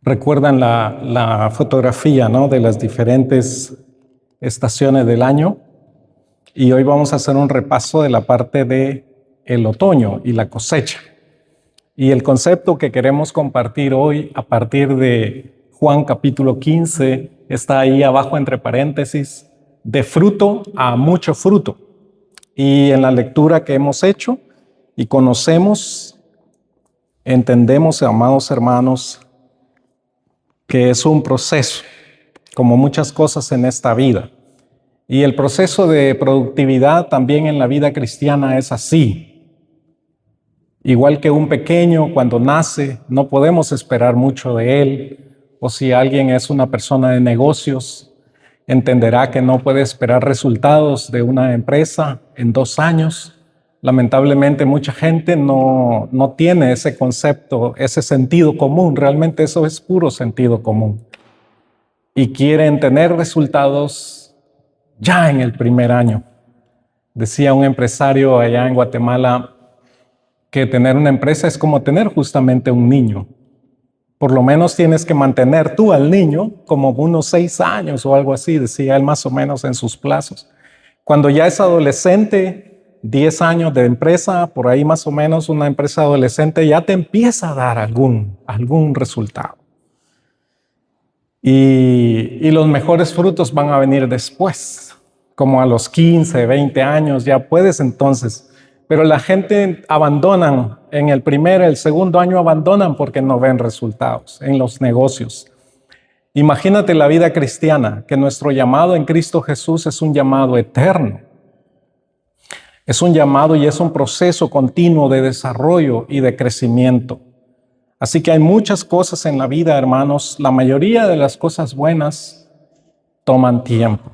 Recuerdan la fotografía, ¿no?, de las diferentes estaciones del año. Y hoy vamos a hacer un repaso de la parte de el otoño y la cosecha. Y el concepto que queremos compartir hoy a partir de Juan capítulo 15 está ahí abajo entre paréntesis, de fruto a mucho fruto. Y en la lectura que hemos hecho y conocemos, entendemos, amados hermanos, que es un proceso, como muchas cosas en esta vida. Y el proceso de productividad también en la vida cristiana es así. Igual que un pequeño cuando nace, no podemos esperar mucho de él. O si alguien es una persona de negocios, entenderá que no puede esperar resultados de una empresa en 2 años. Lamentablemente mucha gente no tiene ese concepto, ese sentido común. Realmente eso es puro sentido común. Y quieren tener resultados ya en el primer año. Decía un empresario allá en Guatemala que tener una empresa es como tener justamente un niño. Por lo menos tienes que mantener tú al niño como unos 6 años o algo así, decía él más o menos en sus plazos. Cuando ya es adolescente, 10 años de empresa, por ahí más o menos una empresa adolescente ya te empieza a dar algún resultado. Y los mejores frutos van a venir después, como a los 15, 20 años, ya puedes entonces. Pero la gente abandonan, en el primer, el segundo año abandonan porque no ven resultados en los negocios. Imagínate la vida cristiana, que nuestro llamado en Cristo Jesús es un llamado eterno. Es un llamado y es un proceso continuo de desarrollo y de crecimiento. Así que hay muchas cosas en la vida, hermanos. La mayoría de las cosas buenas toman tiempo.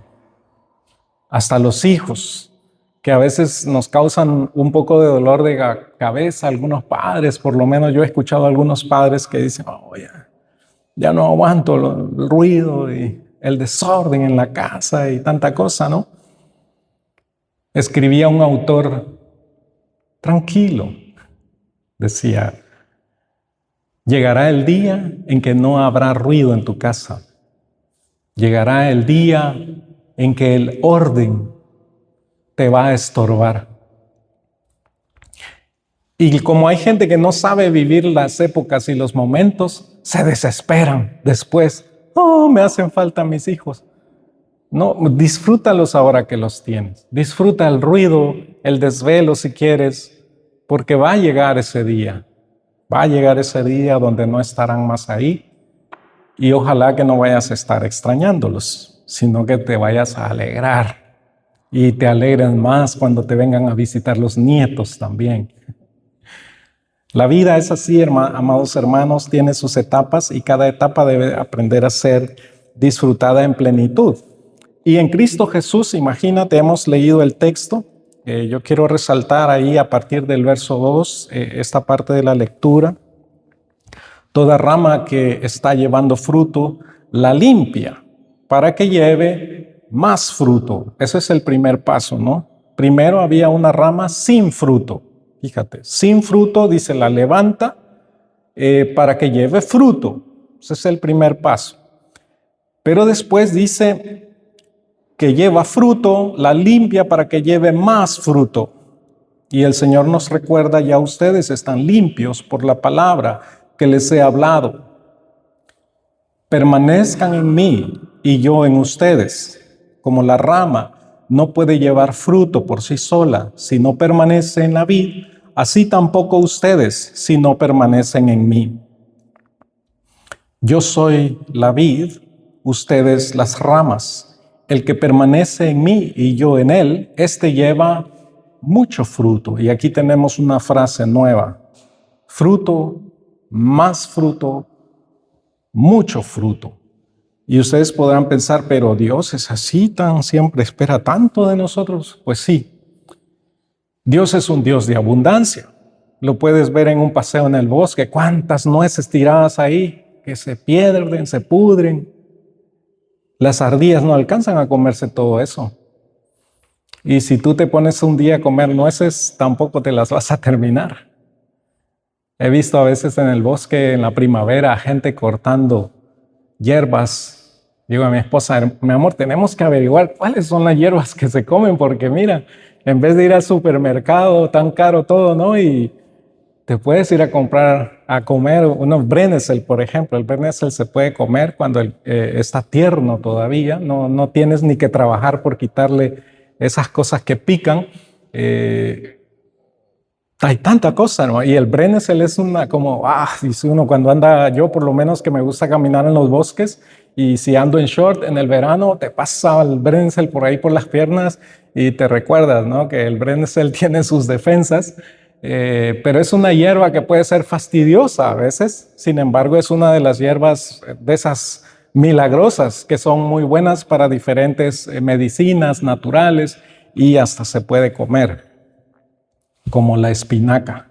Hasta los hijos, que a veces nos causan un poco de dolor de cabeza, algunos padres, por lo menos yo he escuchado a algunos padres que dicen, ya no aguanto el ruido y el desorden en la casa y tanta cosa, ¿no? Escribía un autor tranquilo, decía, llegará el día en que no habrá ruido en tu casa. Llegará el día en que el orden te va a estorbar. Y como hay gente que no sabe vivir las épocas y los momentos, se desesperan después. Me hacen falta mis hijos. No, disfrútalos ahora que los tienes. Disfruta el ruido, el desvelo si quieres, porque va a llegar ese día. Va a llegar ese día donde no estarán más ahí y ojalá que no vayas a estar extrañándolos, sino que te vayas a alegrar y te alegren más cuando te vengan a visitar los nietos también. La vida es así, amados hermanos, tiene sus etapas y cada etapa debe aprender a ser disfrutada en plenitud. Y en Cristo Jesús, imagínate, hemos leído el texto. Yo quiero resaltar ahí a partir del verso 2, esta parte de la lectura. Toda rama que está llevando fruto, la limpia para que lleve más fruto. Ese es el primer paso, ¿no? Primero había una rama sin fruto. Fíjate, sin fruto, dice, la levanta para que lleve fruto. Ese es el primer paso. Pero después dice que lleva fruto, la limpia para que lleve más fruto. Y el Señor nos recuerda, ya ustedes están limpios por la palabra que les he hablado. Permanezcan en mí y yo en ustedes. Como la rama no puede llevar fruto por sí sola si no permanece en la vid, así tampoco ustedes si no permanecen en mí. Yo soy la vid, ustedes las ramas. El que permanece en mí y yo en él, este lleva mucho fruto. Y aquí tenemos una frase nueva. Fruto, más fruto, mucho fruto. Y ustedes podrán pensar, pero Dios es así, siempre espera tanto de nosotros. Pues sí, Dios es un Dios de abundancia. Lo puedes ver en un paseo en el bosque, cuántas nueces tiradas ahí, que se pierden, se pudren. Las ardillas no alcanzan a comerse todo eso. Y si tú te pones un día a comer nueces, tampoco te las vas a terminar. He visto a veces en el bosque, en la primavera, gente cortando hierbas. Digo a mi esposa, mi amor, tenemos que averiguar cuáles son las hierbas que se comen, porque mira, en vez de ir al supermercado, tan caro todo, ¿no? Y te puedes ir a comer unos brennesel, por ejemplo. El brennesel se puede comer cuando está tierno todavía. No tienes ni que trabajar por quitarle esas cosas que pican. Hay tanta cosa, ¿no? Y el brennesel es dice uno, cuando anda, yo por lo menos que me gusta caminar en los bosques, y si ando en short en el verano, te pasa el brennesel por ahí por las piernas y te recuerdas, ¿no? Que el brennesel tiene sus defensas, pero es una hierba que puede ser fastidiosa a veces. Sin embargo, es una de las hierbas de esas milagrosas que son muy buenas para diferentes medicinas naturales y hasta se puede comer, como la espinaca.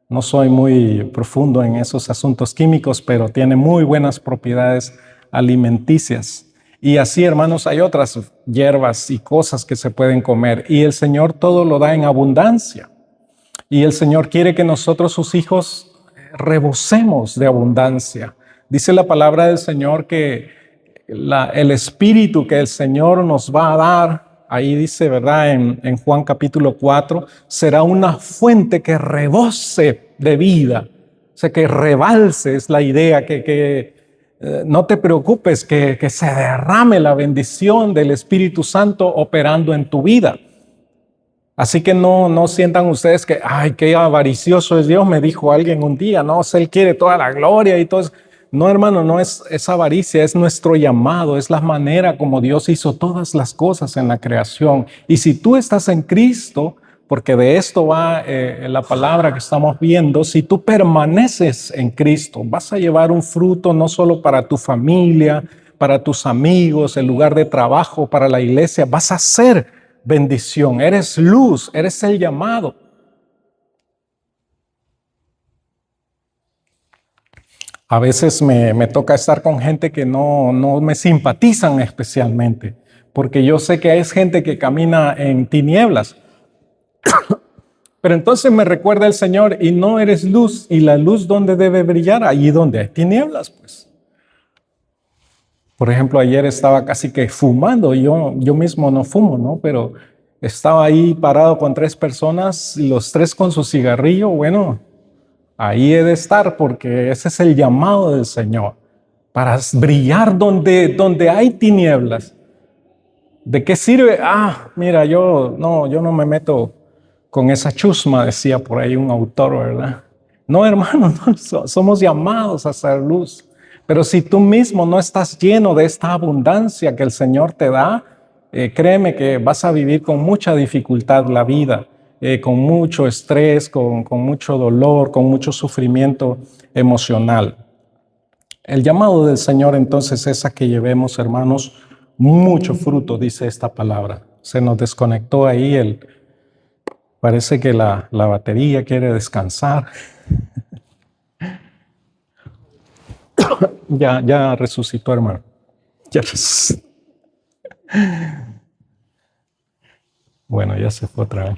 No soy muy profundo en esos asuntos químicos, pero tiene muy buenas propiedades alimenticias. Y así, hermanos, hay otras hierbas y cosas que se pueden comer. Y el Señor todo lo da en abundancia. Y el Señor quiere que nosotros, sus hijos, rebosemos de abundancia. Dice la palabra del Señor que el Espíritu que el Señor nos va a dar, ahí dice, ¿verdad? En Juan capítulo 4, será una fuente que rebose de vida. O sea, que rebalse, es la idea, que no te preocupes, que se derrame la bendición del Espíritu Santo operando en tu vida. Así que no sientan ustedes que, ay, qué avaricioso es Dios, me dijo alguien un día, no, Él quiere toda la gloria y todo eso. No, hermano, no es avaricia, es nuestro llamado, es la manera como Dios hizo todas las cosas en la creación. Y si tú estás en Cristo, porque de esto va la palabra que estamos viendo, si tú permaneces en Cristo, vas a llevar un fruto no solo para tu familia, para tus amigos, el lugar de trabajo, para la iglesia, vas a ser bendición, eres luz, eres el llamado. A veces me toca estar con gente que no me simpatizan especialmente, porque yo sé que es gente que camina en tinieblas. Pero entonces me recuerda el Señor, y no eres luz, y la luz ¿dónde debe brillar? Allí donde hay tinieblas, pues. Por ejemplo, ayer estaba casi que fumando, yo mismo no fumo, ¿no? Pero estaba ahí parado con 3 personas, y los 3 con su cigarrillo. Bueno, ahí he de estar, porque ese es el llamado del Señor, para brillar donde hay tinieblas. ¿De qué sirve? Mira, yo no me meto con esa chusma, decía por ahí un autor, ¿verdad? No, hermano, no, somos llamados a ser luz. Pero si tú mismo no estás lleno de esta abundancia que el Señor te da, créeme que vas a vivir con mucha dificultad la vida, con mucho estrés, con mucho dolor, con mucho sufrimiento emocional. El llamado del Señor entonces es a que llevemos, hermanos, mucho fruto, dice esta palabra. Se nos desconectó ahí parece que la batería quiere descansar. Ya resucitó, hermano. Ya resucitó. Bueno, ya se fue otra vez.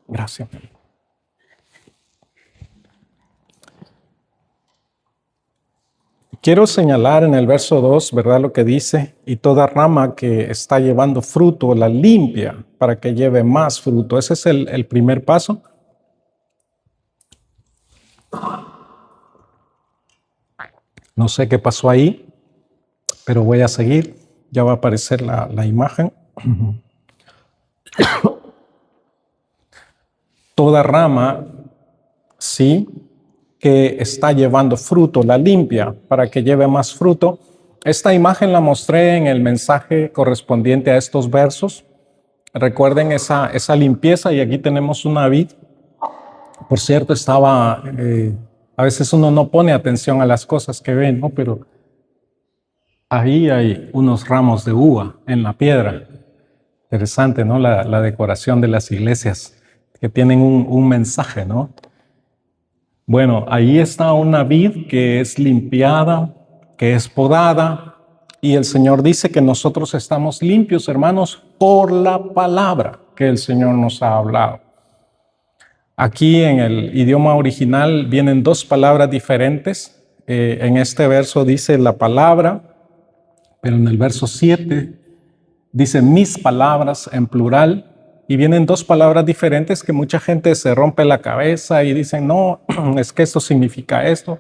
Gracias. Quiero señalar en el verso 2, ¿verdad? Lo que dice, y toda rama que está llevando fruto la limpia para que lleve más fruto. Ese es el primer paso. No sé qué pasó ahí, pero voy a seguir. Ya va a aparecer la imagen. Toda rama, sí, que está llevando fruto, la limpia para que lleve más fruto. Esta imagen la mostré en el mensaje correspondiente a estos versos. Recuerden esa limpieza, y aquí tenemos una vid. Por cierto, a veces uno no pone atención a las cosas que ve, ¿no? Pero ahí hay unos ramos de uva en la piedra. Interesante, ¿no? La decoración de las iglesias que tienen un mensaje, ¿no? Bueno, ahí está una vid que es limpiada, que es podada, y el Señor dice que nosotros estamos limpios, hermanos, por la palabra. que el Señor nos ha hablado. Aquí en el idioma original vienen dos palabras diferentes. En este verso dice la palabra, pero en el verso 7 dice mis palabras en plural. Y vienen dos palabras diferentes que mucha gente se rompe la cabeza y dicen, no, es que esto significa esto.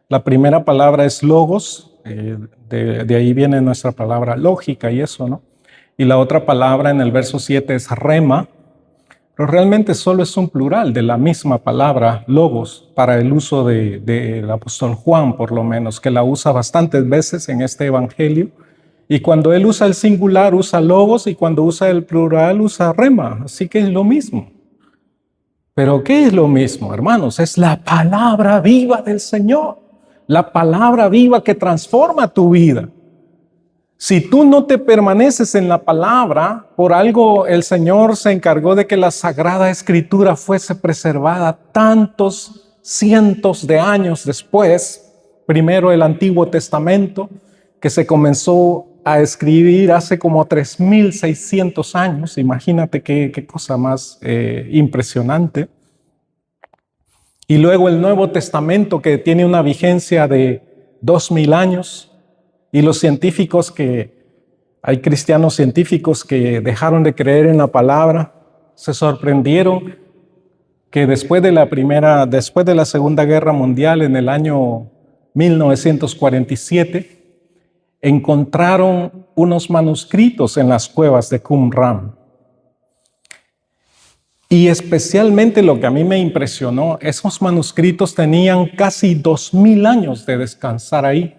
La primera palabra es logos, de ahí viene nuestra palabra lógica y eso, ¿no? Y la otra palabra en el verso 7 es rema, pero realmente solo es un plural de la misma palabra logos para el uso del apóstol Juan, por lo menos, que la usa bastantes veces en este evangelio. Y cuando él usa el singular, usa logos, y cuando usa el plural, usa rema. Así que es lo mismo. ¿Pero qué es lo mismo, hermanos? Es la palabra viva del Señor. La palabra viva que transforma tu vida. Si tú no te permaneces en la palabra, por algo el Señor se encargó de que la Sagrada Escritura fuese preservada tantos cientos de años después. Primero el Antiguo Testamento, que se comenzó a escribir hace como 3.600 años. Imagínate qué cosa más impresionante. Y luego el Nuevo Testamento, que tiene una vigencia de 2.000 años. Y los científicos hay cristianos científicos que dejaron de creer en la palabra, se sorprendieron que después de la Segunda Guerra Mundial, en el año 1947, encontraron unos manuscritos en las cuevas de Qumran. Y especialmente lo que a mí me impresionó, esos manuscritos tenían casi 2.000 años de descansar ahí,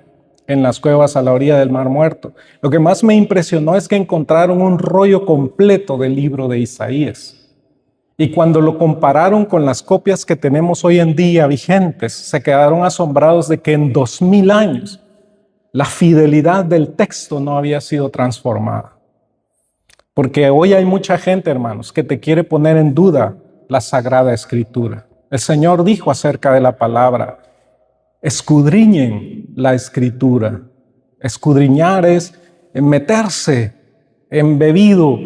en las cuevas a la orilla del Mar Muerto. Lo que más me impresionó es que encontraron un rollo completo del libro de Isaías. Y cuando lo compararon con las copias que tenemos hoy en día vigentes, se quedaron asombrados de que en 2.000 años la fidelidad del texto no había sido transformada. Porque hoy hay mucha gente, hermanos, que te quiere poner en duda la Sagrada Escritura. El Señor dijo acerca de la palabra, escudriñen la Escritura. Escudriñar es meterse embebido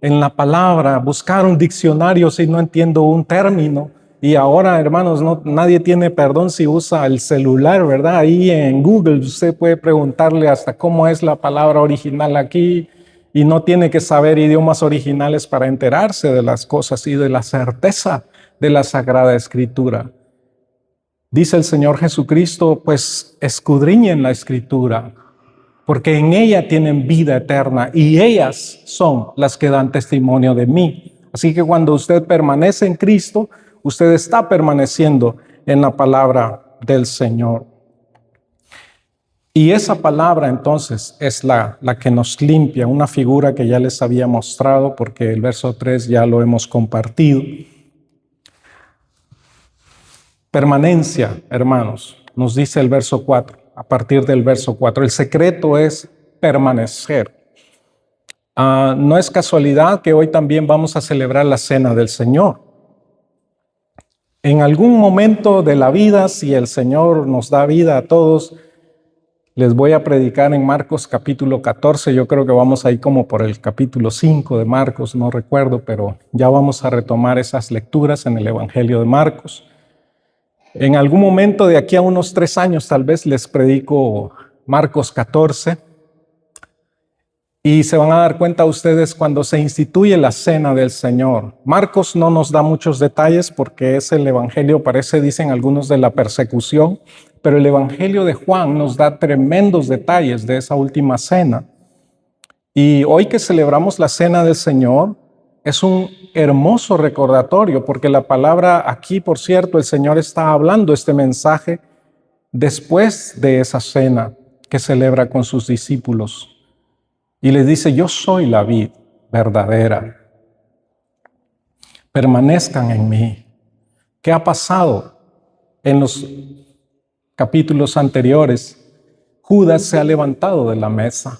en la palabra, buscar un diccionario si no entiendo un término. Y ahora, hermanos, nadie tiene perdón si usa el celular, ¿verdad? Ahí en Google usted puede preguntarle hasta cómo es la palabra original aquí y no tiene que saber idiomas originales para enterarse de las cosas y de la certeza de la Sagrada Escritura. Dice el Señor Jesucristo, pues escudriñen la Escritura, porque en ella tienen vida eterna y ellas son las que dan testimonio de mí. Así que cuando usted permanece en Cristo, usted está permaneciendo en la palabra del Señor. Y esa palabra entonces es la que nos limpia, una figura que ya les había mostrado porque el verso 3 ya lo hemos compartido. Permanencia, hermanos, nos dice el verso 4, a partir del verso 4. El secreto es permanecer. No es casualidad que hoy también vamos a celebrar la Cena del Señor. En algún momento de la vida, si el Señor nos da vida a todos, les voy a predicar en Marcos capítulo 14. Yo creo que vamos ahí como por el capítulo 5 de Marcos, no recuerdo, pero ya vamos a retomar esas lecturas en el Evangelio de Marcos. En algún momento de aquí a unos 3 años tal vez les predico Marcos 14 y se van a dar cuenta ustedes cuando se instituye la Cena del Señor. Marcos no nos da muchos detalles porque es el Evangelio, parece, dicen algunos, de la persecución, pero el Evangelio de Juan nos da tremendos detalles de esa última cena. Y hoy que celebramos la Cena del Señor, es un hermoso recordatorio, porque la palabra aquí, por cierto, el Señor está hablando este mensaje después de esa cena que celebra con sus discípulos. Y les dice, yo soy la vid verdadera. Permanezcan en mí. ¿Qué ha pasado en los capítulos anteriores? Judas se ha levantado de la mesa.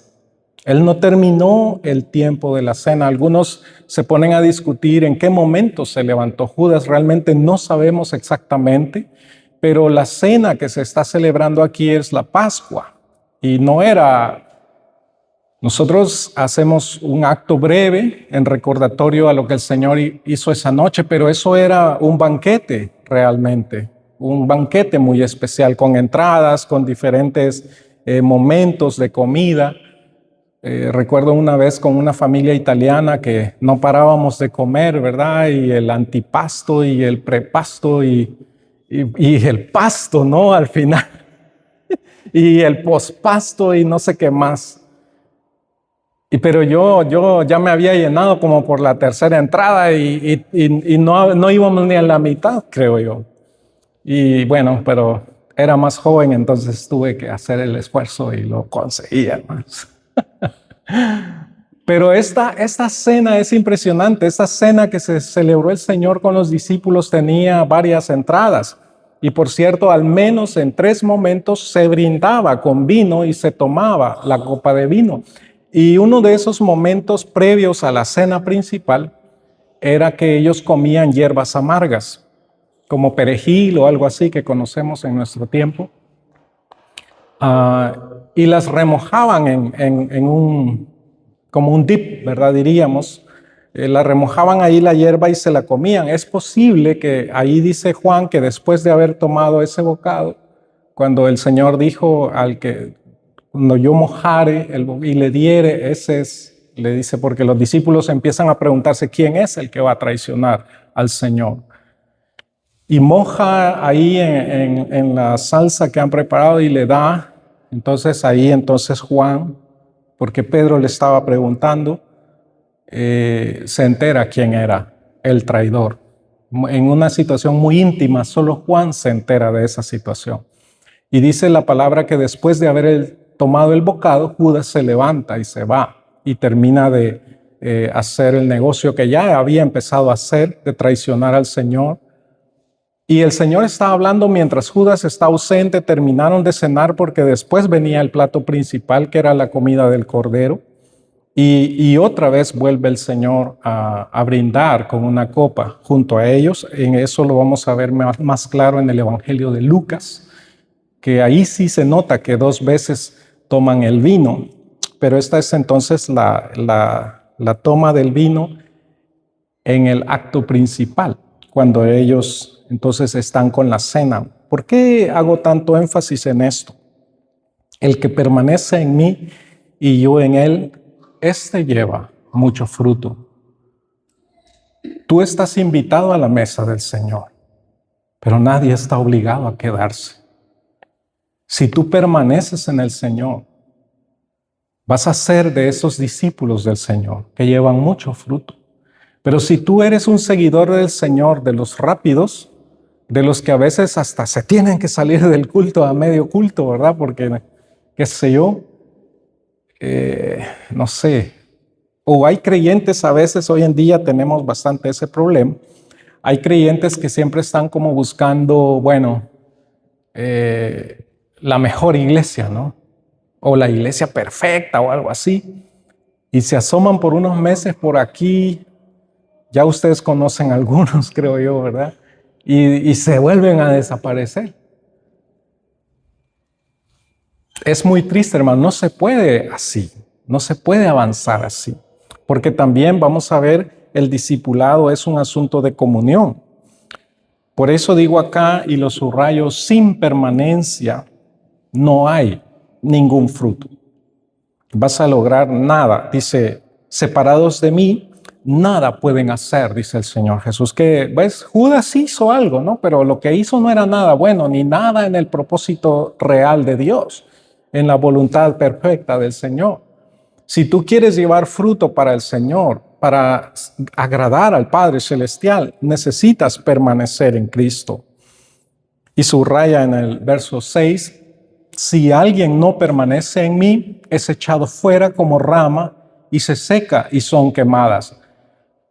Él no terminó el tiempo de la cena. Algunos se ponen a discutir en qué momento se levantó Judas. Realmente no sabemos exactamente, pero la cena que se está celebrando aquí es la Pascua. Y no era Nosotros hacemos un acto breve en recordatorio a lo que el Señor hizo esa noche, pero eso era un banquete realmente, un banquete muy especial con entradas, con diferentes momentos de comida. Recuerdo una vez con una familia italiana que no parábamos de comer, ¿verdad? Y el antipasto y el prepasto y el pasto, ¿no? Al final. Y el pospasto y no sé qué más. Pero yo ya me había llenado como por la tercera entrada y no íbamos ni a la mitad, creo yo. Y bueno, pero era más joven, entonces tuve que hacer el esfuerzo y lo conseguí, hermanos. Pero esta cena es impresionante. Esta cena que se celebró el Señor con los discípulos tenía varias entradas. Y por cierto, al menos en 3 momentos se brindaba con vino y se tomaba la copa de vino. Y uno de esos momentos previos a la cena principal era que ellos comían hierbas amargas, como perejil o algo así que conocemos en nuestro tiempo. Y las remojaban como un dip, ¿verdad? Diríamos. La remojaban ahí la hierba y se la comían. Es posible que ahí dice Juan que después de haber tomado ese bocado, cuando el Señor dijo cuando yo mojare y le diere, ese es, le dice, porque los discípulos empiezan a preguntarse quién es el que va a traicionar al Señor. Y moja ahí en la salsa que han preparado y le da. Entonces Juan, porque Pedro le estaba preguntando, se entera quién era el traidor. En una situación muy íntima, solo Juan se entera de esa situación. Y dice la palabra que después de haber tomado el bocado, Judas se levanta y se va y termina de hacer el negocio que ya había empezado a hacer, de traicionar al Señor. Y el Señor está hablando mientras Judas está ausente. Terminaron de cenar porque después venía el plato principal, que era la comida del Cordero. Y otra vez vuelve el Señor a brindar con una copa junto a ellos. En eso lo vamos a ver más claro en el Evangelio de Lucas, que ahí sí se nota que 2 veces toman el vino. Pero esta es entonces la toma del vino en el acto principal, cuando ellos entonces están con la cena. ¿Por qué hago tanto énfasis en esto? El que permanece en mí y yo en él, este lleva mucho fruto. Tú estás invitado a la mesa del Señor, pero nadie está obligado a quedarse. Si tú permaneces en el Señor, vas a ser de esos discípulos del Señor que llevan mucho fruto. Pero si tú eres un seguidor del Señor, de los rápidos, de los que a veces hasta se tienen que salir del culto a medio culto, ¿verdad? Porque, qué sé yo, no sé. O hay creyentes, a veces hoy en día tenemos bastante ese problema. Hay creyentes que siempre están como buscando, bueno, la mejor iglesia, ¿no? O la iglesia perfecta o algo así. Y se asoman por unos meses por aquí. Ya ustedes conocen algunos, creo yo, ¿verdad? Y se vuelven a desaparecer. Es muy triste, hermano. No se puede así. No se puede avanzar así. Porque también vamos a ver, el discipulado es un asunto de comunión. Por eso digo acá y lo subrayo, sin permanencia no hay ningún fruto. Vas a lograr nada. Dice, separados de mí, nada pueden hacer, dice el Señor Jesús. Que, ¿ves? Judas hizo algo, ¿no? Pero lo que hizo no era nada bueno, ni nada en el propósito real de Dios, en la voluntad perfecta del Señor. Si tú quieres llevar fruto para el Señor, para agradar al Padre Celestial, necesitas permanecer en Cristo. Y subraya en el verso 6, si alguien no permanece en mí, es echado fuera como rama y se seca y son quemadas.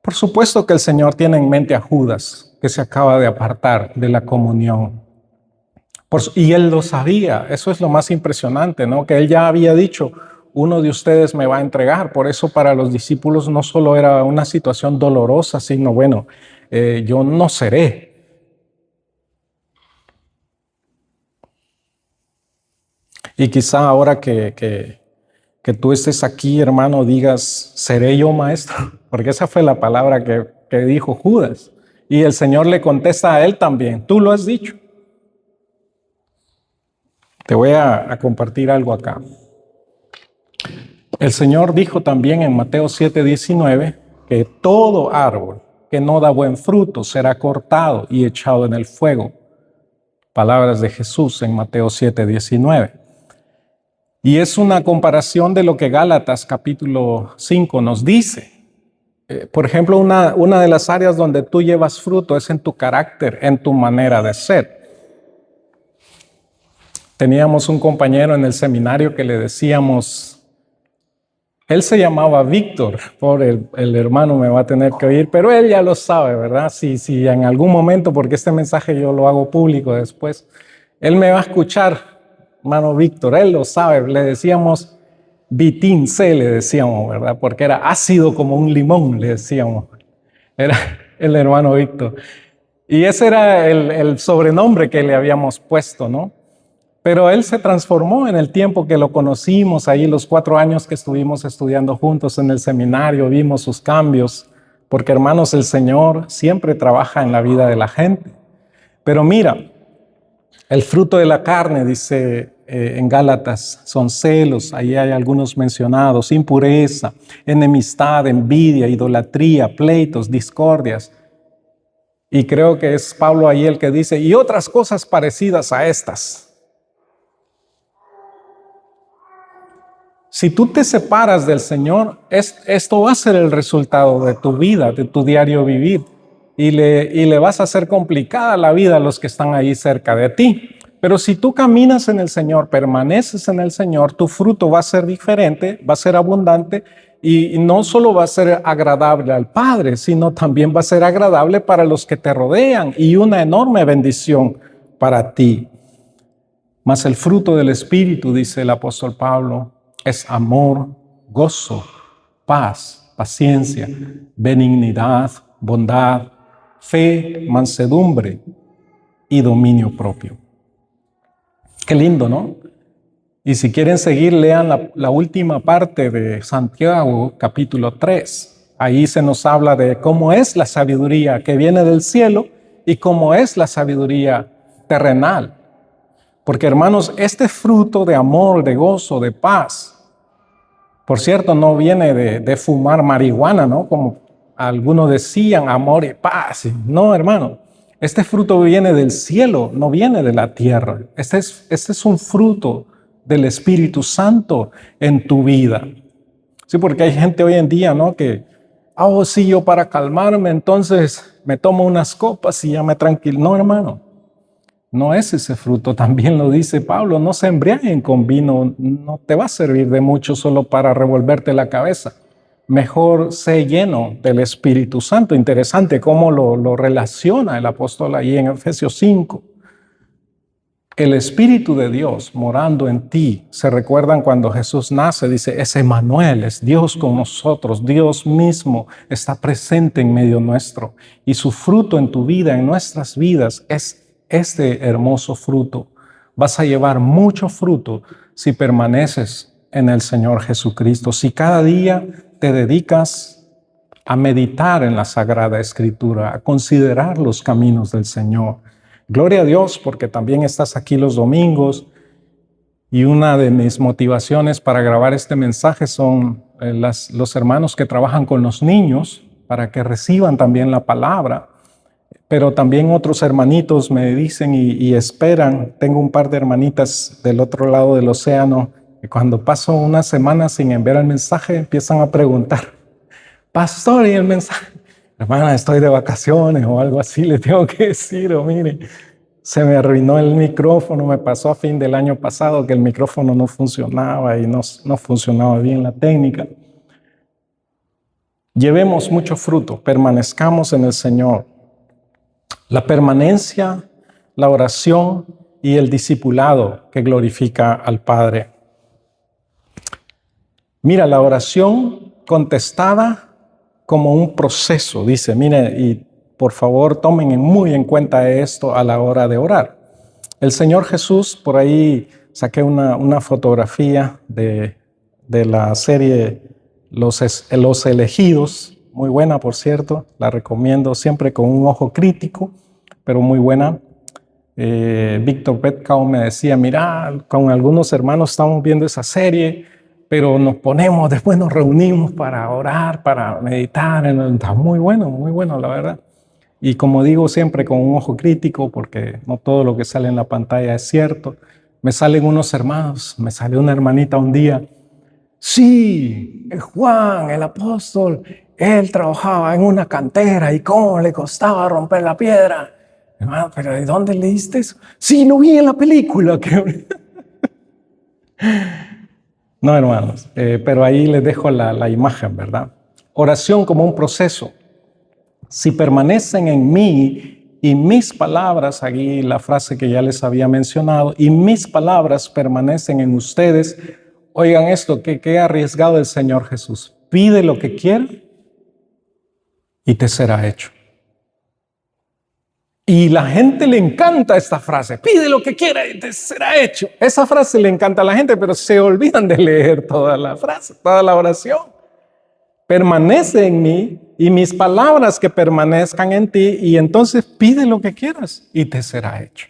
Por supuesto que el Señor tiene en mente a Judas, que se acaba de apartar de la comunión. Y él lo sabía, eso es lo más impresionante, ¿no? Que él ya había dicho, uno de ustedes me va a entregar. Por eso para los discípulos no solo era una situación dolorosa, sino bueno, yo no seré. Y quizá ahora que que tú estés aquí, hermano, digas, ¿seré yo maestro? Porque esa fue la palabra que dijo Judas. Y el Señor le contesta a él también, tú lo has dicho. Te voy a compartir algo acá. El Señor dijo también en Mateo 7:19 que todo árbol que no da buen fruto será cortado y echado en el fuego. Palabras de Jesús en Mateo 7:19. Y es una comparación de lo que Gálatas capítulo 5 nos dice. Por ejemplo, una de las áreas donde tú llevas fruto es en tu carácter, en tu manera de ser. Teníamos un compañero en el seminario que le decíamos, él se llamaba Víctor, por el hermano me va a tener que oír, pero él ya lo sabe, ¿verdad? Si en algún momento, porque este mensaje yo lo hago público después, él me va a escuchar, hermano Víctor, él lo sabe, le decíamos Vitín C, le decíamos, ¿verdad? Porque era ácido como un limón, le decíamos. Era el hermano Víctor. Y ese era el sobrenombre que le habíamos puesto, ¿no? Pero él se transformó en el tiempo que lo conocimos, ahí los 4 años que estuvimos estudiando juntos en el seminario, vimos sus cambios, porque hermanos, el Señor siempre trabaja en la vida de la gente. Pero mira, el fruto de la carne, dice en Gálatas, son celos, ahí hay algunos mencionados, impureza, enemistad, envidia, idolatría, pleitos, discordias. Y creo que es Pablo ahí el que dice, y otras cosas parecidas a estas. Si tú te separas del Señor, esto va a ser el resultado de tu vida, de tu diario vivir. Y le vas a hacer complicada la vida a los que están ahí cerca de ti. Pero si tú caminas en el Señor, permaneces en el Señor, tu fruto va a ser diferente, va a ser abundante y no solo va a ser agradable al Padre, sino también va a ser agradable para los que te rodean y una enorme bendición para ti. Mas el fruto del Espíritu, dice el apóstol Pablo, es amor, gozo, paz, paciencia, benignidad, bondad, fe, mansedumbre y dominio propio. Qué lindo, ¿no? Y si quieren seguir, lean la última parte de Santiago, capítulo 3. Ahí se nos habla de cómo es la sabiduría que viene del cielo y cómo es la sabiduría terrenal. Porque, hermanos, este fruto de amor, de gozo, de paz, por cierto, no viene de fumar marihuana, ¿no? Como algunos decían, amor y paz. No, hermano, este fruto viene del cielo, no viene de la tierra. Este es un fruto del Espíritu Santo en tu vida. Sí, porque hay gente hoy en día, ¿no? Que, sí, yo para calmarme, entonces me tomo unas copas y ya me tranquilo. No, hermano. No es ese fruto, también lo dice Pablo, no se embriaguen con vino, no te va a servir de mucho solo para revolverte la cabeza. Mejor sé lleno del Espíritu Santo. Interesante cómo lo relaciona el apóstol ahí en Efesios 5. El Espíritu de Dios morando en ti, se recuerdan cuando Jesús nace, dice, es Emmanuel, es Dios con nosotros, Dios mismo está presente en medio nuestro. Y su fruto en tu vida, en nuestras vidas, es este hermoso fruto. Vas a llevar mucho fruto si permaneces en el Señor Jesucristo. Si cada día te dedicas a meditar en la Sagrada Escritura, a considerar los caminos del Señor. Gloria a Dios porque también estás aquí los domingos y una de mis motivaciones para grabar este mensaje son los hermanos que trabajan con los niños para que reciban también la palabra. Pero también otros hermanitos me dicen y esperan. Tengo un par de hermanitas del otro lado del océano que cuando paso una semana sin enviar el mensaje empiezan a preguntar, pastor, ¿y el mensaje? Hermana, estoy de vacaciones o algo así, le tengo que decir, mire, se me arruinó el micrófono, me pasó a fin del año pasado que el micrófono no funcionaba y no funcionaba bien la técnica. Llevemos mucho fruto, permanezcamos en el Señor. La permanencia, la oración y el discipulado que glorifica al Padre. Mira, la oración contestada como un proceso, dice, mire, y por favor tomen muy en cuenta esto a la hora de orar. El Señor Jesús, por ahí saqué una fotografía de de la serie Los Elegidos, muy buena por cierto, la recomiendo siempre con un ojo crítico, pero muy buena. Víctor Petcau me decía, mira, con algunos hermanos estamos viendo esa serie, pero después nos reunimos para orar, para meditar, está muy bueno la verdad. Y como digo, siempre con un ojo crítico, porque no todo lo que sale en la pantalla es cierto. Me salen unos hermanos, me salió una hermanita un día, sí, Juan, el apóstol, él trabajaba en una cantera y cómo le costaba romper la piedra. Hermano, ¿pero de dónde leíste eso? Sí, lo vi en la película. No, hermanos, pero ahí les dejo la imagen, ¿verdad? Oración como un proceso. Si permanecen en mí y mis palabras, aquí la frase que ya les había mencionado, y mis palabras permanecen en ustedes, oigan esto, que arriesgado el Señor Jesús. Pide lo que quiera y te será hecho. Y la gente le encanta esta frase, pide lo que quiera y te será hecho. Esa frase le encanta a la gente, pero se olvidan de leer toda la frase, toda la oración. Permanece en mí y mis palabras que permanezcan en ti, y entonces pide lo que quieras y te será hecho.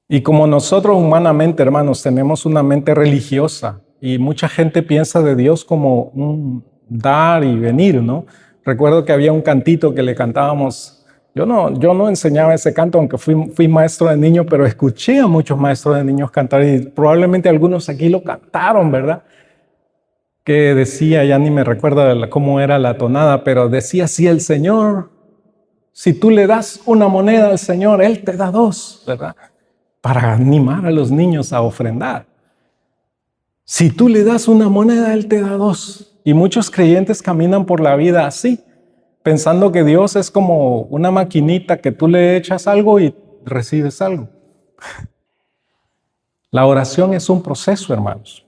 Y como nosotros humanamente, hermanos, tenemos una mente religiosa y mucha gente piensa de Dios como un dar y venir, ¿no? Recuerdo que había un cantito que le cantábamos. Yo no enseñaba ese canto, aunque fui maestro de niños, pero escuché a muchos maestros de niños cantar y probablemente algunos aquí lo cantaron, ¿verdad? Que decía, ya ni me recuerdo cómo era la tonada, pero decía, si tú le das una moneda al Señor, Él te da dos, ¿verdad? Para animar a los niños a ofrendar. Si tú le das una moneda, Él te da dos. Y muchos creyentes caminan por la vida así, pensando que Dios es como una maquinita que tú le echas algo y recibes algo. La oración es un proceso, hermanos.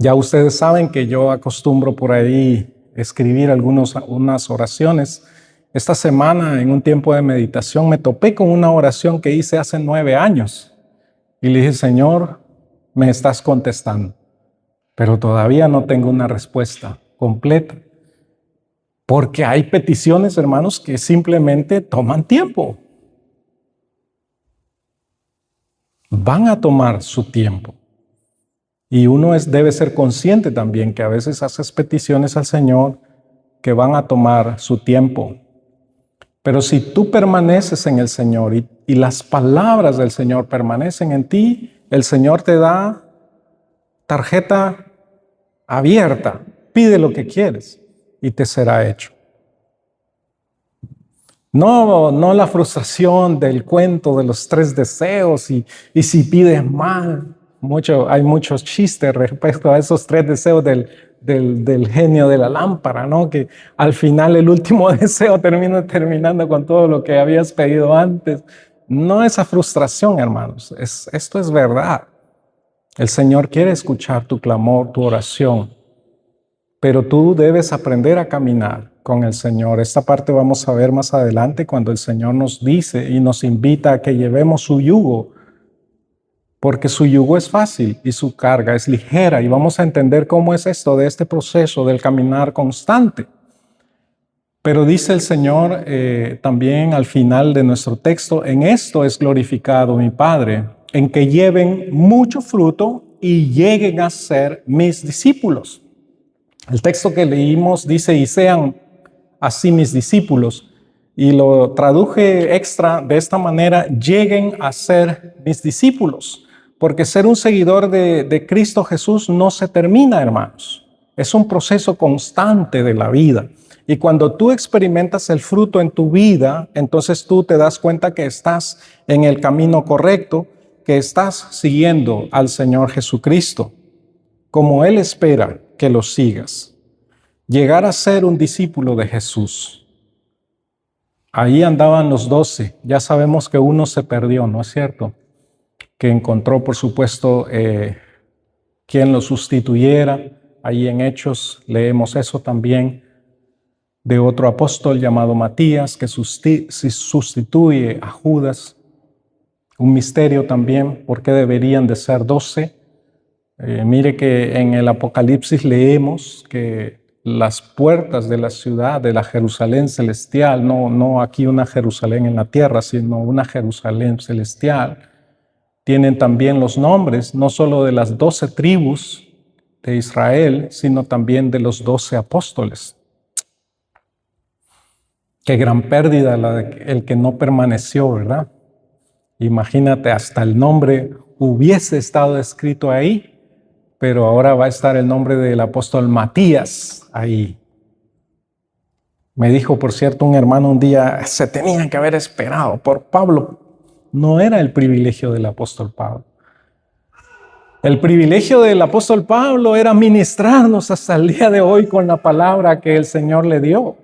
Ya ustedes saben que yo acostumbro por ahí escribir unas oraciones. Esta semana, en un tiempo de meditación, me topé con una oración que hice hace 9 años. Y le dije, Señor, me estás contestando, pero todavía no tengo una respuesta completa. Porque hay peticiones, hermanos, que simplemente toman tiempo. Van a tomar su tiempo. Y uno debe ser consciente también que a veces haces peticiones al Señor que van a tomar su tiempo. Pero si tú permaneces en el Señor y las palabras del Señor permanecen en ti, el Señor te da tarjeta abierta. Pide lo que quieres y te será hecho. No la frustración del cuento de los 3 deseos y si pides mal. Hay muchos chistes respecto a esos 3 deseos del genio de la lámpara, ¿no? Que al final el último deseo terminando con todo lo que habías pedido antes. No esa frustración, hermanos. Esto es verdad. El Señor quiere escuchar tu clamor, tu oración. Pero tú debes aprender a caminar con el Señor. Esta parte vamos a ver más adelante cuando el Señor nos dice y nos invita a que llevemos su yugo, porque su yugo es fácil y su carga es ligera, y vamos a entender cómo es esto de este proceso del caminar constante. Pero dice el Señor también al final de nuestro texto, en esto es glorificado mi Padre, en que lleven mucho fruto y lleguen a ser mis discípulos. El texto que leímos dice, y sean así mis discípulos, y lo traduje extra de esta manera, lleguen a ser mis discípulos, porque ser un seguidor de Cristo Jesús no se termina, hermanos. Es un proceso constante de la vida. Y cuando tú experimentas el fruto en tu vida, entonces tú te das cuenta que estás en el camino correcto, que estás siguiendo al Señor Jesucristo, como Él espera que lo sigas. Llegar a ser un discípulo de Jesús. Ahí andaban los 12. Ya sabemos que uno se perdió, ¿no es cierto? Que encontró, por supuesto, quien lo sustituyera. Ahí en Hechos leemos eso también, de otro apóstol llamado Matías, que sustituye a Judas. Un misterio también, ¿por qué deberían de ser 12? Mire que en el Apocalipsis leemos que las puertas de la ciudad, de la Jerusalén celestial, no aquí una Jerusalén en la tierra, sino una Jerusalén celestial, tienen también los nombres no solo de las 12 tribus de Israel, sino también de los 12 apóstoles. Qué gran pérdida el que no permaneció, ¿verdad? Imagínate, hasta el nombre hubiese estado escrito ahí, pero ahora va a estar el nombre del apóstol Matías ahí. Me dijo, por cierto, un hermano un día, se tenían que haber esperado por Pablo. No era el privilegio del apóstol Pablo. El privilegio del apóstol Pablo era ministrarnos hasta el día de hoy con la palabra que el Señor le dio.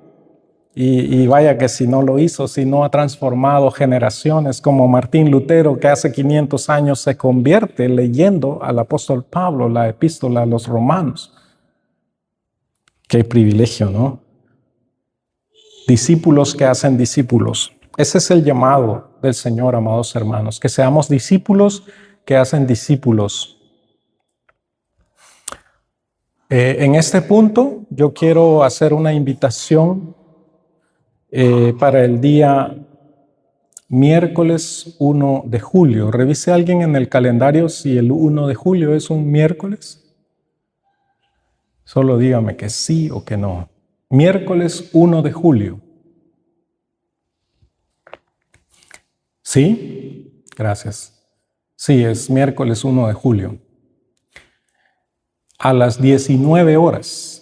Y vaya que si no lo hizo, si no ha transformado generaciones como Martín Lutero, que hace 500 años se convierte leyendo al apóstol Pablo, la epístola a los romanos. Qué privilegio, ¿no? Discípulos que hacen discípulos. Ese es el llamado del Señor, amados hermanos, que seamos discípulos que hacen discípulos. En este punto, yo quiero hacer una invitación para el día miércoles 1 de julio. Revise alguien en el calendario si el 1 de julio es un miércoles. Solo dígame que sí o que no. Miércoles 1 de julio. ¿Sí? Gracias. Sí, es miércoles 1 de julio. A las 19 horas.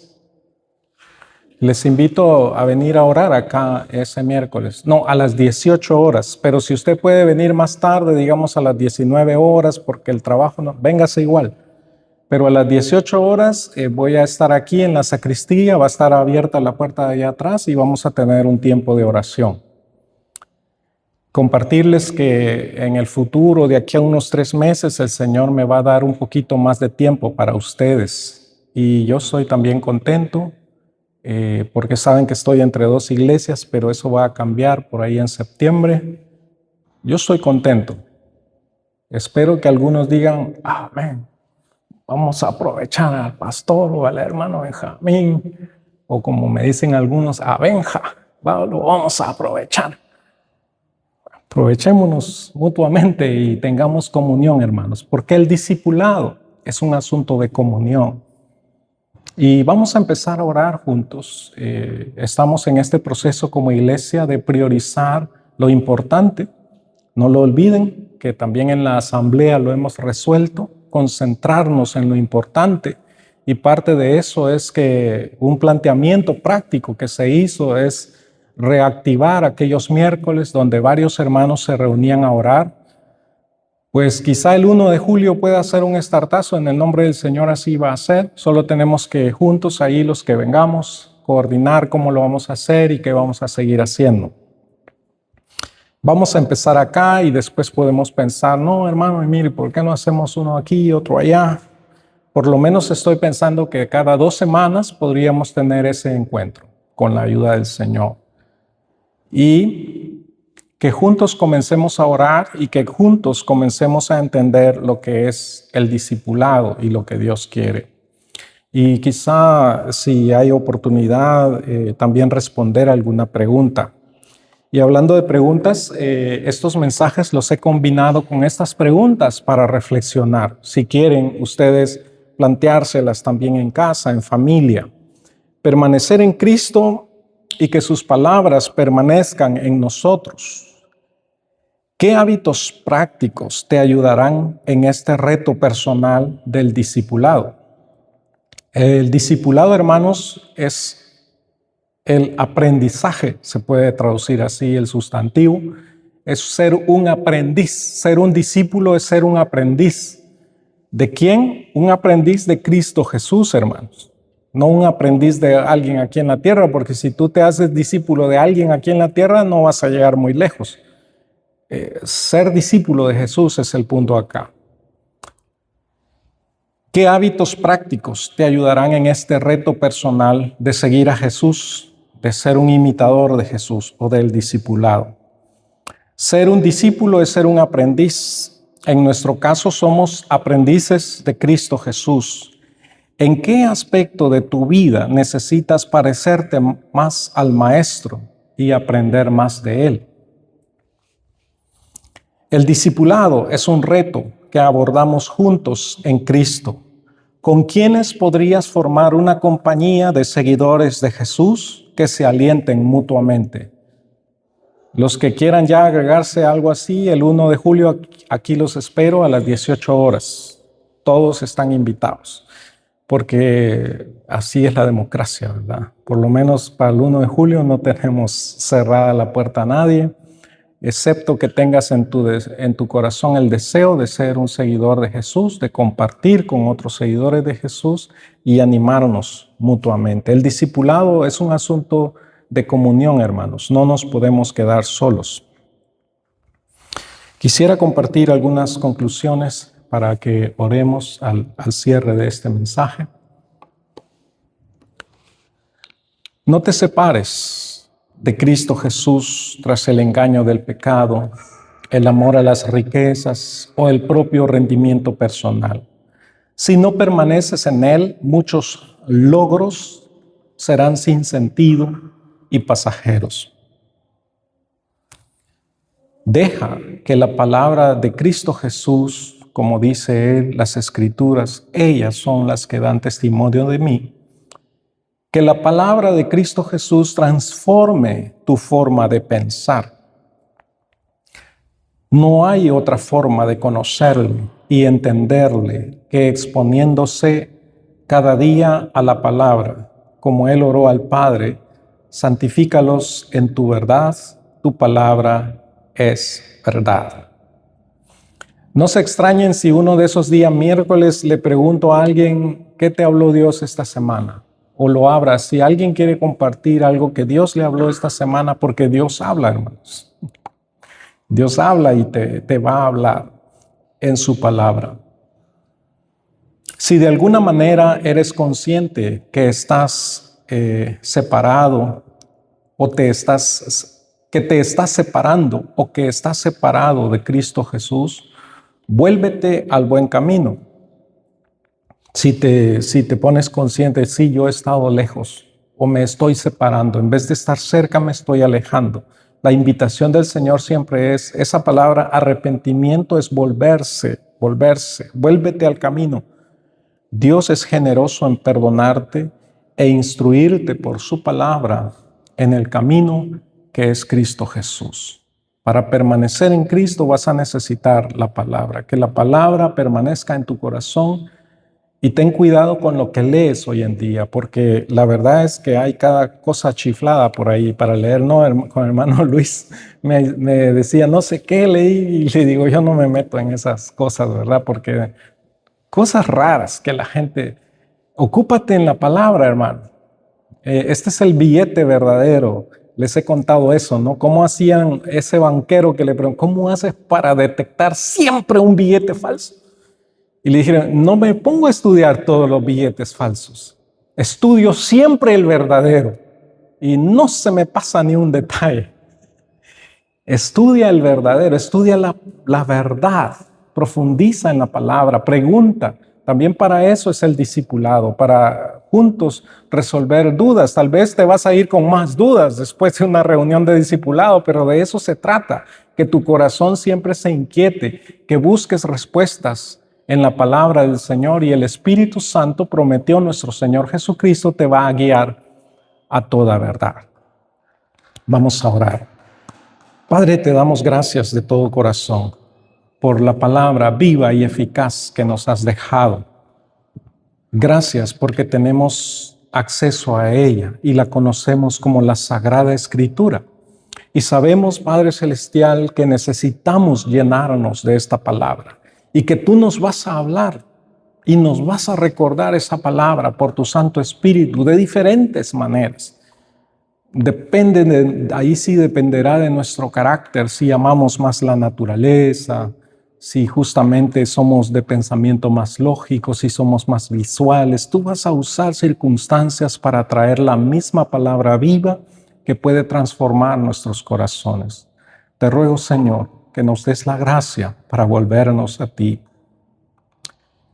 Les invito a venir a orar acá ese miércoles. No, a las 18 horas. Pero si usted puede venir más tarde, digamos a las 19 horas, porque el trabajo no, véngase igual. Pero a las 18 horas voy a estar aquí en la sacristía, va a estar abierta la puerta de allá atrás y vamos a tener un tiempo de oración. Compartirles que en el futuro, de aquí a unos 3 meses, el Señor me va a dar un poquito más de tiempo para ustedes. Y yo soy también contento. Porque saben que estoy entre 2 iglesias, pero eso va a cambiar por ahí en septiembre. Yo estoy contento. Espero que algunos digan, amén, vamos a aprovechar al pastor o al hermano Benjamín, o como me dicen algunos, a Benja, lo vamos a aprovechar. Aprovechémonos mutuamente y tengamos comunión, hermanos, porque el discipulado es un asunto de comunión. Y vamos a empezar a orar juntos. Estamos en este proceso como iglesia de priorizar lo importante. No lo olviden, que también en la asamblea lo hemos resuelto, concentrarnos en lo importante. Y parte de eso es que un planteamiento práctico que se hizo es reactivar aquellos miércoles donde varios hermanos se reunían a orar. Pues quizá el 1 de julio pueda ser un estartazo, en el nombre del Señor así va a ser. Solo tenemos que juntos ahí los que vengamos, coordinar cómo lo vamos a hacer y qué vamos a seguir haciendo. Vamos a empezar acá y después podemos pensar, no hermano, mire, ¿por qué no hacemos uno aquí y otro allá? Por lo menos estoy pensando que cada 2 semanas podríamos tener ese encuentro con la ayuda del Señor. Y que juntos comencemos a orar y que juntos comencemos a entender lo que es el discipulado y lo que Dios quiere. Y quizá si hay oportunidad también responder alguna pregunta. Y hablando de preguntas, estos mensajes los he combinado con estas preguntas para reflexionar. Si quieren ustedes planteárselas también en casa, en familia. Permanecer en Cristo y que sus palabras permanezcan en nosotros. ¿Qué hábitos prácticos te ayudarán en este reto personal del discipulado? El discipulado, hermanos, es el aprendizaje, se puede traducir así el sustantivo, es ser un aprendiz. Ser un discípulo es ser un aprendiz. ¿De quién? Un aprendiz de Cristo Jesús, hermanos. No un aprendiz de alguien aquí en la tierra, porque si tú te haces discípulo de alguien aquí en la tierra, no vas a llegar muy lejos. Ser discípulo de Jesús es el punto acá. ¿Qué hábitos prácticos te ayudarán en este reto personal de seguir a Jesús, de ser un imitador de Jesús o del discipulado? Ser un discípulo es ser un aprendiz. En nuestro caso somos aprendices de Cristo Jesús. ¿En qué aspecto de tu vida necesitas parecerte más al Maestro y aprender más de Él? El discipulado es un reto que abordamos juntos en Cristo. ¿Con quiénes podrías formar una compañía de seguidores de Jesús que se alienten mutuamente? Los que quieran ya agregarse a algo así, el 1 de julio aquí los espero a las 18 horas. Todos están invitados, porque así es la democracia, ¿verdad? Por lo menos para el 1 de julio no tenemos cerrada la puerta a nadie, excepto que tengas en tu corazón el deseo de ser un seguidor de Jesús, de compartir con otros seguidores de Jesús y animarnos mutuamente. El discipulado es un asunto de comunión, hermanos. No nos podemos quedar solos. Quisiera compartir algunas conclusiones para que oremos al cierre de este mensaje. No te separes de Cristo Jesús tras el engaño del pecado, el amor a las riquezas o el propio rendimiento personal. Si no permaneces en Él, muchos logros serán sin sentido y pasajeros. Deja que la palabra de Cristo Jesús, como dice Él, las Escrituras, ellas son las que dan testimonio de mí. Que la palabra de Cristo Jesús transforme tu forma de pensar. No hay otra forma de conocerle y entenderle que exponiéndose cada día a la palabra, como Él oró al Padre: santifícalos en tu verdad, tu palabra es verdad. No se extrañen si uno de esos días miércoles le pregunto a alguien: ¿qué te habló Dios esta semana? O lo abra. Si alguien quiere compartir algo que Dios le habló esta semana, porque Dios habla, hermanos. Dios habla y te va a hablar en su palabra. Si de alguna manera eres consciente que estás separado o que te estás separando o que estás separado de Cristo Jesús, vuélvete al buen camino. Si te pones consciente, sí, yo he estado lejos o me estoy separando, en vez de estar cerca me estoy alejando. La invitación del Señor siempre es, esa palabra arrepentimiento es volverse, vuélvete al camino. Dios es generoso en perdonarte e instruirte por su palabra en el camino que es Cristo Jesús. Para permanecer en Cristo vas a necesitar la palabra, que la palabra permanezca en tu corazón. Y ten cuidado con lo que lees hoy en día, porque la verdad es que hay cada cosa chiflada por ahí para leer. No, con el hermano Luis me decía, no sé qué leí, y le digo, yo no me meto en esas cosas, ¿verdad? Porque cosas raras que la gente... Ocúpate en la palabra, hermano. Este es el billete verdadero. Les he contado eso, ¿no? ¿Cómo hacían ese banquero que le preguntó, ¿cómo haces para detectar siempre un billete falso? Y le dijeron, no me pongo a estudiar todos los billetes falsos. Estudio siempre el verdadero y no se me pasa ni un detalle. Estudia el verdadero, estudia la verdad, profundiza en la palabra, pregunta. También para eso es el discipulado, para juntos resolver dudas. Tal vez te vas a ir con más dudas después de una reunión de discipulado, pero de eso se trata, que tu corazón siempre se inquiete, que busques respuestas en la palabra del Señor, y el Espíritu Santo, prometió nuestro Señor Jesucristo, te va a guiar a toda verdad. Vamos a orar. Padre, te damos gracias de todo corazón por la palabra viva y eficaz que nos has dejado. Gracias porque tenemos acceso a ella y la conocemos como la Sagrada Escritura. Y sabemos, Padre Celestial, que necesitamos llenarnos de esta palabra y que tú nos vas a hablar y nos vas a recordar esa palabra por tu Santo Espíritu de diferentes maneras. Ahí sí dependerá de nuestro carácter, si amamos más la naturaleza, si justamente somos de pensamiento más lógico, si somos más visuales. Tú vas a usar circunstancias para traer la misma palabra viva que puede transformar nuestros corazones. Te ruego, Señor, que nos des la gracia para volvernos a ti.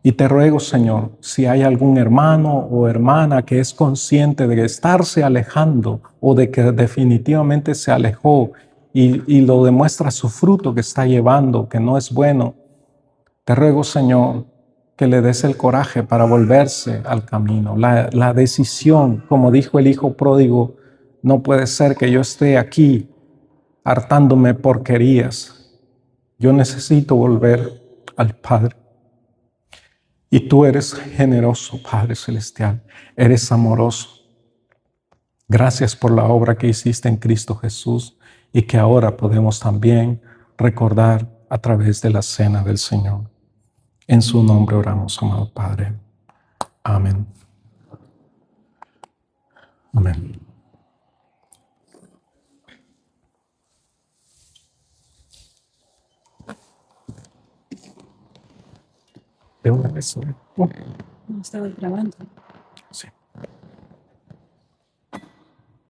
Y te ruego, Señor, si hay algún hermano o hermana que es consciente de estarse alejando o de que definitivamente se alejó y lo demuestra su fruto que está llevando, que no es bueno, te ruego, Señor, que le des el coraje para volverse al camino, la decisión, como dijo el hijo pródigo, no puede ser que yo esté aquí hartándome porquerías. Yo necesito volver al Padre. Y tú eres generoso, Padre Celestial, eres amoroso. Gracias por la obra que hiciste en Cristo Jesús y que ahora podemos también recordar a través de la cena del Señor. En su nombre oramos, amado Padre. Amén. Amén. De una vez. No estaba grabando. Sí.